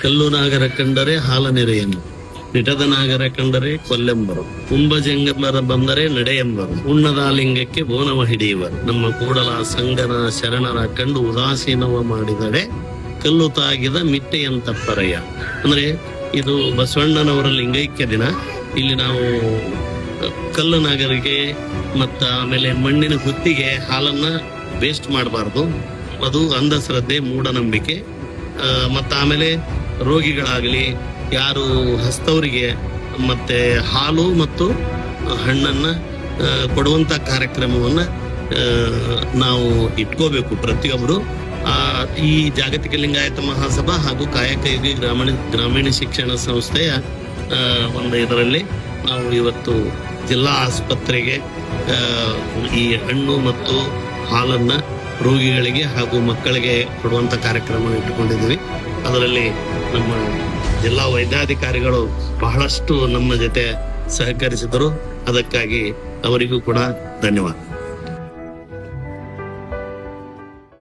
ಕಲ್ಲು ನಾಗರ ಕಂಡರೆ ಹಾಲನೆರೆಯನ್ನು, ನಿಟದ ನಾಗರ ಕಂಡರೆ ಕೊಲ್ಲೆಂಬರು, ಕುಂಭಜಂಗಮರ ಬಂದರೆ ನಡೆಯೆಂಬರು, ಉಣ್ಣದ ಲಿಂಗಕ್ಕೆ ಬೋನವ ಹಿಡಿಯುವರು. ನಮ್ಮ ಕೂಡಲ ಸಂಗನ ಶರಣರ ಕಂಡು ಉದಾಸೀನವ ಮಾಡಿದಡೆ ಕಲ್ಲು ತಾಗಿದ ಮಿಟ್ಟೆಯಂತಪ್ಪರಯ್ಯ. ಅಂದ್ರೆ ಇದು ಬಸವಣ್ಣನವರ ಲಿಂಗೈಕ್ಯ ದಿನ. ಇಲ್ಲಿ ನಾವು ಕಲ್ಲು ನಾಗರಿಗೆ ಮತ್ತ ಆಮೇಲೆ ಮಣ್ಣಿನ ಹುತ್ತಿಗೆ ಹಾಲನ್ನ ವೇಸ್ಟ್ ಮಾಡಬಾರ್ದು. ಅದು ಅಂಧಶ್ರದ್ಧೆ, ಮೂಢನಂಬಿಕೆ. ಮತ್ತ ಆಮೇಲೆ ರೋಗಿಗಳಾಗಲಿ ಯಾರು ಹಸ್ತವರಿಗೆ ಮತ್ತೆ ಹಾಲು ಮತ್ತು ಹಣ್ಣನ್ನ ಕೊಡುವಂತ ಕಾರ್ಯಕ್ರಮವನ್ನ ನಾವು ಇಟ್ಕೋಬೇಕು ಪ್ರತಿಯೊಬ್ಬರು. ಈ ಜಾಗತಿಕ ಲಿಂಗಾಯತ ಮಹಾಸಭಾ ಹಾಗೂ ಕಾಯಕಯೋಗಿ ಗ್ರಾಮೀಣ ಶಿಕ್ಷಣ ಸಂಸ್ಥೆಯ ಒಂದು ಇದರಲ್ಲಿ ನಾವು ಇವತ್ತು ಜಿಲ್ಲಾ ಆಸ್ಪತ್ರೆಗೆ ಈ ಹಣ್ಣು ಮತ್ತು ಹಾಲನ್ನ ರೋಗಿಗಳಿಗೆ ಹಾಗೂ ಮಕ್ಕಳಿಗೆ ಕೊಡುವಂತ ಕಾರ್ಯಕ್ರಮ ಇಟ್ಟುಕೊಂಡಿದ್ದೀವಿ. ಅದರಲ್ಲಿ ನಮ್ಮ ಜಿಲ್ಲಾ ವೈದ್ಯಾಧಿಕಾರಿಗಳು ಬಹಳಷ್ಟು ನಮ್ಮ ಜೊತೆ ಸಹಕರಿಸಿದರು. ಅದಕ್ಕಾಗಿ ಅವರಿಗೂ ಕೂಡ ಧನ್ಯವಾದ.